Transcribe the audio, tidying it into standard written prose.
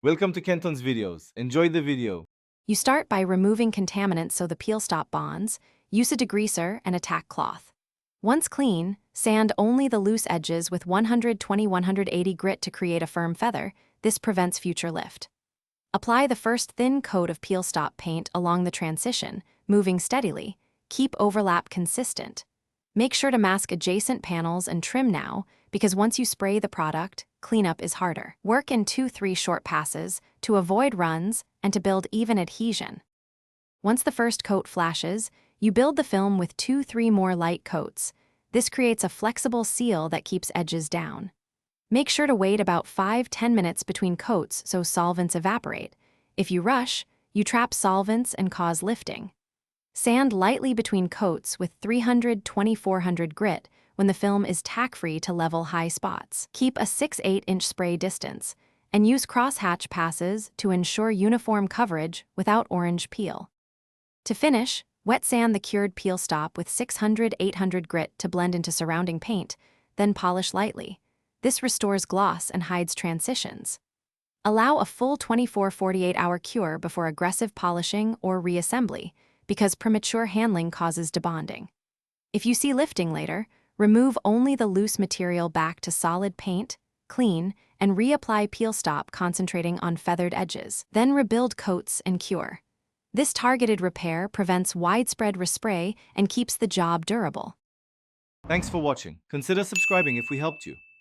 Welcome to Kenton's videos. Enjoy the video. You start by removing contaminants so the peel stop bonds, use a degreaser, and a tack cloth. Once clean, sand only the loose edges with 120-180 grit to create a firm feather. This prevents future lift. Apply the first thin coat of peel stop paint along the transition, moving steadily. Keep overlap consistent. Make sure to mask adjacent panels and trim now, because once you spray the product, cleanup is harder. Work in 2-3 short passes to avoid runs and to build even adhesion. Once the first coat flashes, you build the film with 2-3 more light coats. This creates a flexible seal that keeps edges down. Make sure to wait about 5-10 minutes between coats so solvents evaporate. If you rush, you trap solvents and cause lifting. Sand lightly between coats with 300-400 grit when the film is tack-free to level high spots. Keep a 6-8 inch spray distance, and use crosshatch passes to ensure uniform coverage without orange peel. To finish, wet sand the cured peel stop with 600-800 grit to blend into surrounding paint, then polish lightly. This restores gloss and hides transitions. Allow a full 24-48 hour cure before aggressive polishing or reassembly, because premature handling causes debonding. If you see lifting later, remove only the loose material back to solid paint, clean, and reapply peel stop concentrating on feathered edges. Then rebuild coats and cure. This targeted repair prevents widespread respray and keeps the job durable. Thanks for watching. Consider subscribing if we helped you.